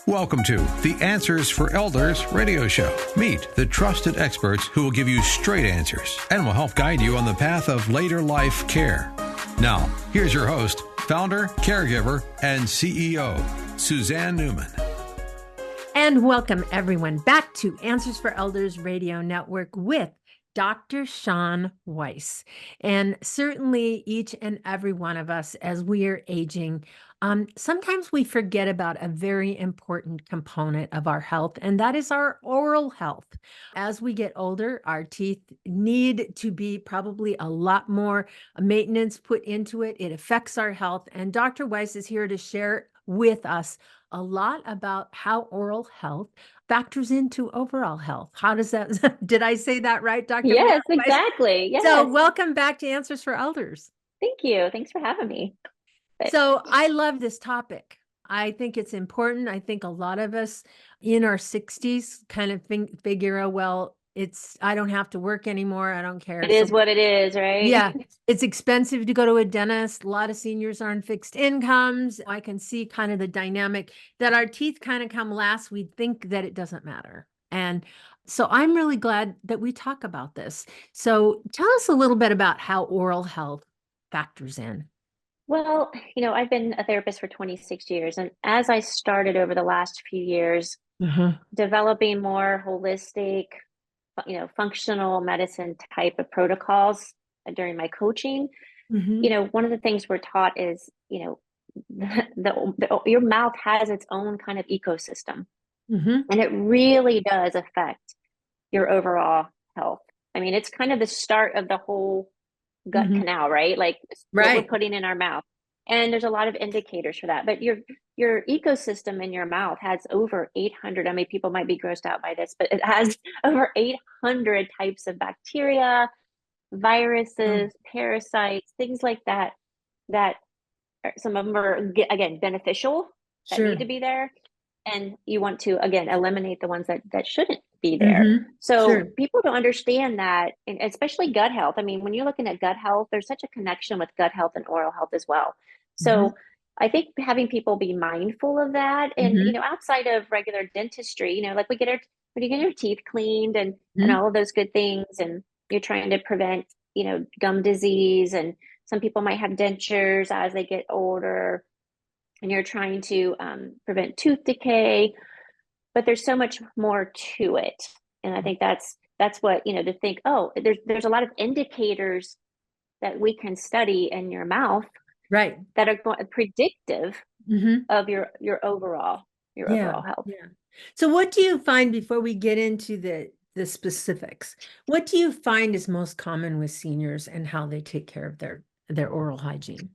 Welcome to the Answers for Elders radio show. Meet the trusted experts who will give you straight answers and will help guide you on the path of later life care. Now, here's your host, founder, caregiver, and CEO, Suzanne Newman. And welcome everyone back to Answers for Elders Radio Network with Dr. Shawn Weiss. And certainly each and every one of us, as we are aging, sometimes we forget about a very important component of our health, and that is our oral health. As we get older, our teeth need to be probably a lot more maintenance put into it. It affects our health. And Dr. Weiss is here to share with us a lot about how oral health factors into overall health. How does that, did I say that right, Dr. Yes, Weiss? exactly. Yes. So welcome back to Answers for Elders. Thank you. Thanks for having me. So I love this topic. I think it's important. I think a lot of us in our 60s kind of figure, oh, well, I don't have to work anymore. I don't care. It is what it is, right? Yeah. It's expensive to go to a dentist. A lot of seniors are on fixed incomes. I can see kind of the dynamic that our teeth kind of come last. We think that it doesn't matter. And so I'm really glad that we talk about this. So tell us a little bit about how oral health factors in. Well, I've been a therapist for 26 years. And as I started over the last few years, developing more holistic, functional medicine type of protocols during my coaching, one of the things we're taught is, your mouth has its own kind of ecosystem. And it really does affect your overall health. I mean, it's kind of the start of the whole gut canal, right? Like what we're putting in our mouth. And there's a lot of indicators for that. But your ecosystem in your mouth has over 800, I mean, people might be grossed out by this, but it has over 800 types of bacteria, viruses, parasites, things like that, that some of them are, again, beneficial, that need to be there. And you want to, again, eliminate the ones that shouldn't be there. So people don't understand that, and especially gut health. I mean, when you're looking at gut health, there's such a connection with gut health and oral health as well. So I think having people be mindful of that, and outside of regular dentistry, like when you get your teeth cleaned and all of those good things, and you're trying to prevent gum disease, and some people might have dentures as they get older, and you're trying to prevent tooth decay, but there's so much more to it. And I think that's what, to think, oh, there's a lot of indicators that we can study in your mouth, right, that are predictive of your overall health. Yeah. So what do you find, before we get into the specifics, what do you find is most common with seniors and how they take care of their oral hygiene?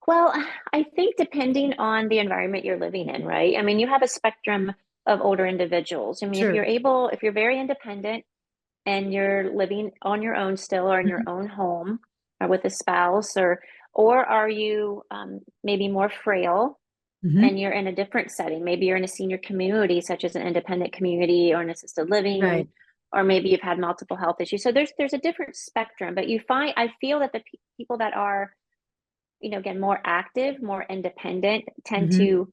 Well, I think depending on the environment you're living in, right? I mean, you have a spectrum of older individuals. I mean, if you're very independent and you're living on your own still, or in your own home, or with a spouse, or are you maybe more frail and you're in a different setting? Maybe you're in a senior community, such as an independent community or an assisted living, or maybe you've had multiple health issues. So there's a different spectrum, but I feel that the people that are, again, more active, more independent, tend to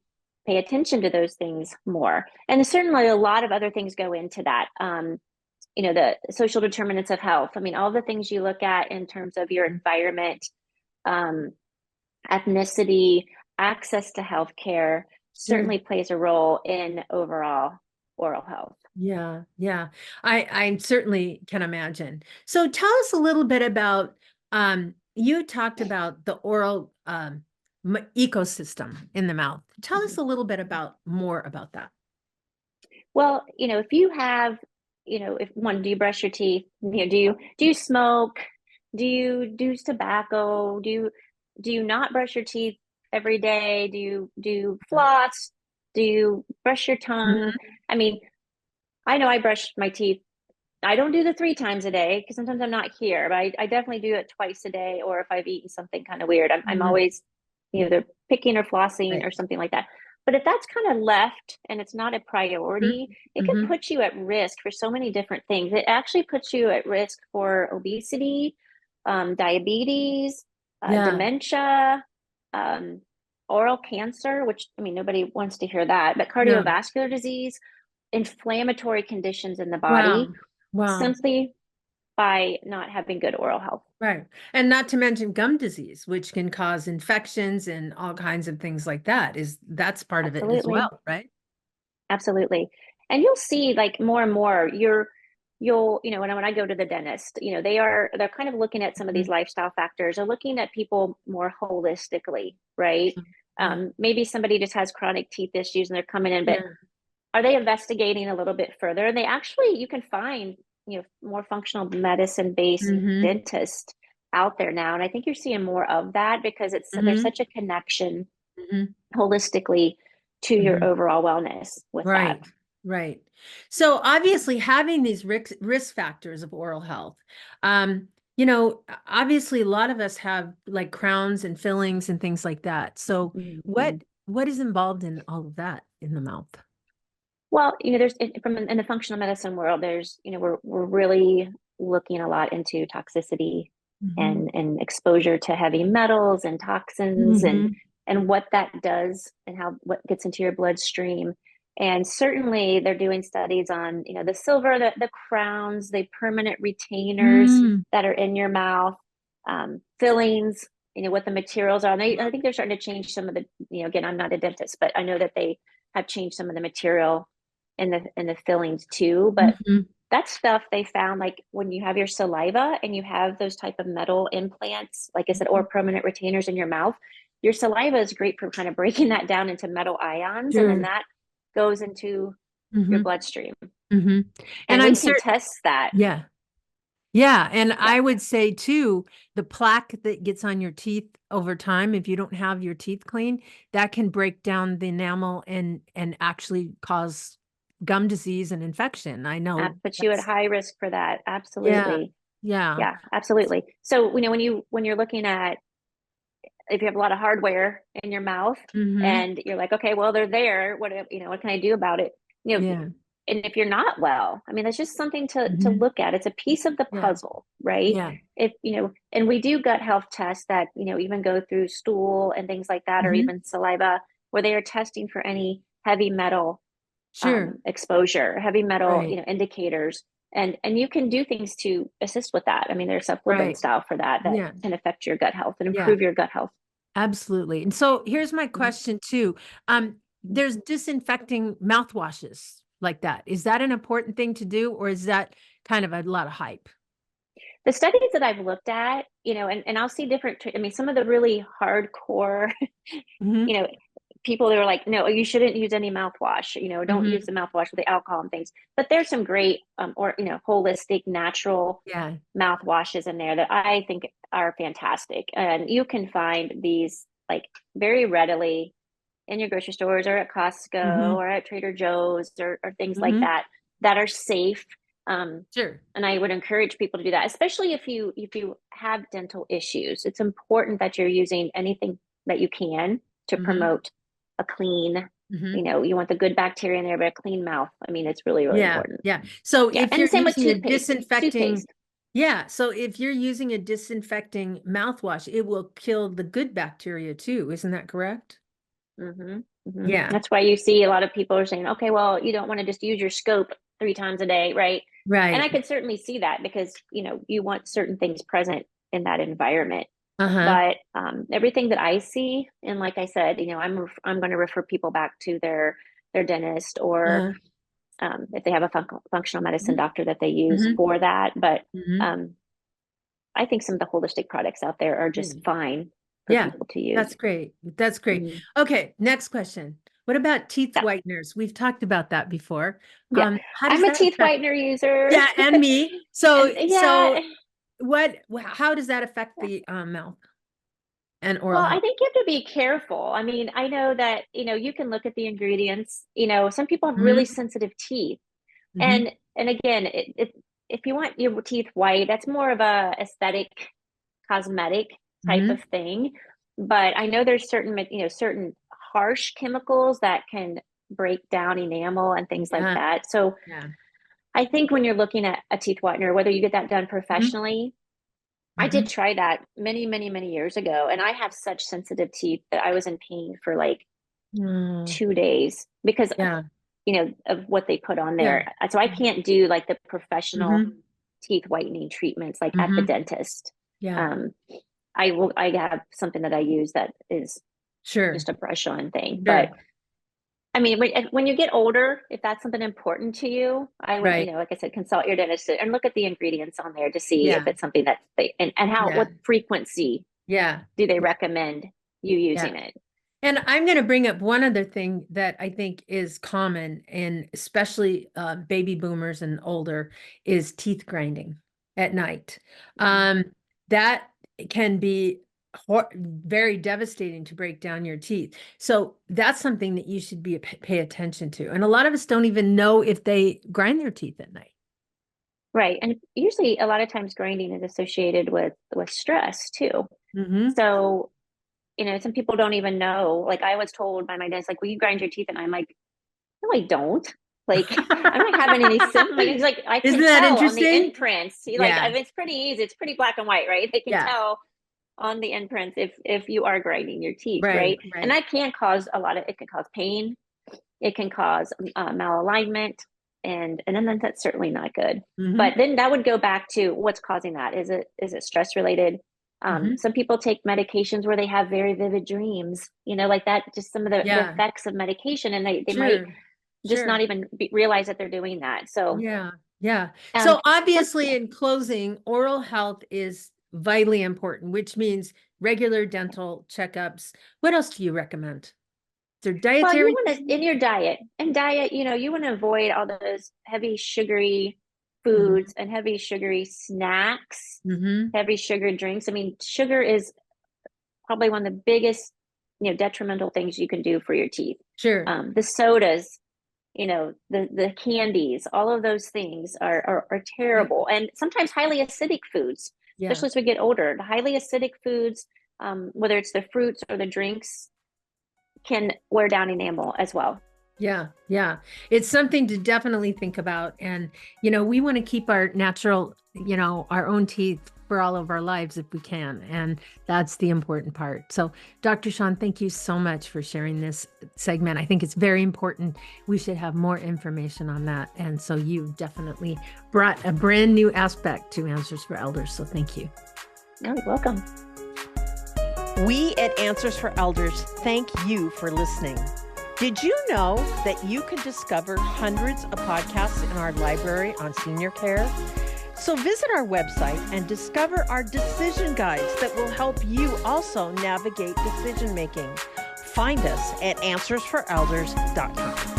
pay attention to those things more. And certainly a lot of other things go into that. The social determinants of health. I mean, all the things you look at in terms of your environment, ethnicity, access to healthcare certainly plays a role in overall oral health. Yeah. I certainly can imagine. So tell us a little bit about, you talked about the oral ecosystem in the mouth. Tell us a little bit more about that. Well, if you have, do you brush your teeth? Do you smoke? Do you do tobacco? Do you not brush your teeth every day? Do you floss? Do you brush your tongue? I mean, I know I brush my teeth. I don't do the 3 times a day because sometimes I'm not here, but I definitely do it twice a day. Or if I've eaten something kind of weird, I'm always either picking or flossing or something like that. But if that's kind of left and it's not a priority, it can put you at risk for so many different things. It actually puts you at risk for obesity, diabetes, dementia, oral cancer, which, I mean, nobody wants to hear that, but No. cardiovascular disease, inflammatory conditions in the body, Wow. Wow. simply by not having good oral health. Right. And not to mention gum disease, which can cause infections and all kinds of things like that. That's part of it as Absolutely. well, right? Absolutely. And you'll see like more and more you'll, when I go to the dentist, they're kind of looking at some of these lifestyle factors, or looking at people more holistically, right? Yeah. Maybe somebody just has chronic teeth issues and they're coming in, but Yeah. are they investigating a little bit further? And they actually, you can find, more functional medicine based Mm-hmm. dentists out there now. And I think you're seeing more of that because there's Mm-hmm. such a connection Mm-hmm. holistically to your Mm-hmm. overall wellness with that. Right. Right. So obviously having these risk factors of oral health, obviously a lot of us have like crowns and fillings and things like that. So Mhm. what is involved in all of that in the mouth? Well, there's from in the functional medicine world, there's, we're really looking a lot into toxicity Mm-hmm. and exposure to heavy metals and toxins Mm-hmm. and what that does and what gets into your bloodstream. And certainly they're doing studies on, the silver, the crowns, the permanent retainers Mm. that are in your mouth, fillings, what the materials are. And I think they're starting to change some of the, again, I'm not a dentist, but I know that they have changed some of the material in the fillings too. But Mm-hmm. that stuff they found, like when you have your saliva and you have those type of metal implants, like I said, or permanent retainers in your mouth, your saliva is great for kind of breaking that down into metal ions, and then Sure. that goes into your Mm-hmm. bloodstream. Mm-hmm. And And I'm we can certain, test that. yeah. Yeah, and Yeah, I would say too, the plaque that gets on your teeth over time, if you don't have your teeth clean, that can break down the enamel and actually cause gum disease and infection. I know puts you at that's high risk for that. yeah, Absolutely. yeah. Yeah, absolutely. So, when you're looking at, if you have a lot of hardware in your mouth Mm-hmm. and you're like, okay, well, they're there. What can I do about it? You know, Yeah. and if you're not well, I mean, that's just something to Mm-hmm. look at. It's a piece of the Yeah. puzzle, right? Yeah. And we do gut health tests that, even go through stool and things like that, or Mm-hmm. even saliva, where they are testing for any heavy metal Sure. exposure, heavy metal, Right. indicators. And you can do things to assist with that. I mean, there's Right. supplements out for that Yeah. can affect your gut health and Yeah. improve your gut health. Absolutely. And so here's my Mhm. question too. There's disinfecting mouthwashes like that. Is that an important thing to do, or is that kind of a lot of hype? The studies that I've looked at, and I'll see different, I mean, some of the really hardcore, Hmm. you know, people that are like, no, you shouldn't use any mouthwash, don't use Hmm. the mouthwash with the alcohol and things. But there's some great, or, holistic, natural Yeah. mouthwashes in there that I think are fantastic. And you can find these like very readily in your grocery stores or at Costco Hmm. or at Trader Joe's or things like Hmm. that are safe. Um, Sure. and I would encourage people to do that, especially if you have dental issues. It's important that you're using anything that you can to Hmm. promote a clean, Hmm. you want the good bacteria in there, but a clean mouth. I mean, it's really, really Yeah. important. Yeah. So Yeah. if And the you're same with using a toothpaste. disinfecting, Toothpaste. yeah. So if you're using a disinfecting mouthwash, it will kill the good bacteria too. Isn't that correct? Mm-hmm. Mm-hmm. Yeah. That's why you see a lot of people are saying, okay, well, you don't want to just use your scope 3 times a day, right? And I Right. could certainly see that because, you want certain things present in that environment. Uh-huh. But everything that I see, and like I said, I'm going to refer people back to their dentist, or Uh-huh. if they have a functional medicine Hmm. doctor that they use Hmm. for that. But Hmm. um, I think some of the holistic products out there are just fine for Yeah, people to use. that's great. That's great. Mhm. Okay, next question. What about teeth Yeah. whiteners? We've talked about that before. Yeah, How does I'm a that teeth affect? whitener user. Yeah, and me. So, And yeah, so how does that affect yeah. the mouth and oral Well, I health? think you have to be careful. I mean, I know that, you can look at the ingredients. Some people have really Hmm. sensitive teeth. Hmm. And again, if you want your teeth white, that's more of a aesthetic, cosmetic type of Hmm. thing. But I know there's certain harsh chemicals that can break down enamel and things like Yeah, that. So yeah. I think when you're looking at a teeth whitener, whether you get that done Hmm. professionally I did try that many, many, many years ago. And I have such sensitive teeth that I was in pain for like 2 days because of what they put on there. So I can't do like the professional teeth whitening treatments like at the dentist. I have something that I use that is just a brush on thing. But I mean, when you get older, if that's something important to you, I would, like I said, consult your dentist and look at the ingredients on there to see if it's something that what frequency do they recommend you using it. And I'm going to bring up one other thing that I think is common, and especially baby boomers and older, is teeth grinding at night. That can be very devastating to break down your teeth. So that's something that you should pay attention to. And a lot of us don't even know if they grind their teeth at night. Right. And usually a lot of times grinding is associated with stress too. So, some people don't even know. Like I was told by my dentist, like, will you grind your teeth? And I'm like, no, I don't. Like, I'm not having any symptoms. He's like, I can tell on the imprints. It's pretty easy. It's pretty black and white, right? They can tell on the imprints if you are grinding your teeth, right? And that can cause it can cause pain. It can cause malalignment. And then that's certainly not good. But then that would go back to what's causing that. Is it stress related? Some people take medications where they have very vivid dreams, like that, just some of the effects of medication, and they might just not even realize that they're doing that. So, So obviously in closing, oral health is vitally important, which means regular dental checkups. What else do you recommend? Is there dietary? Well, in your diet, you want to avoid all those heavy sugary foods and heavy sugary snacks, heavy sugar drinks. I mean, sugar is probably one of the biggest, detrimental things you can do for your teeth. The sodas, the candies, all of those things are terrible. And sometimes highly acidic foods, especially as we get older, the highly acidic foods, whether it's the fruits or the drinks, can wear down enamel as well. Yeah. It's something to definitely think about. And, we want to keep our natural, our own teeth for all of our lives if we can. And that's the important part. So Dr. Shawn, thank you so much for sharing this segment. I think it's very important. We should have more information on that. And so you've definitely brought a brand new aspect to Answers for Elders. So thank you. You're welcome. We at Answers for Elders thank you for listening. Did you know that you can discover hundreds of podcasts in our library on senior care? So visit our website and discover our decision guides that will help you also navigate decision making. Find us at answersforelders.com.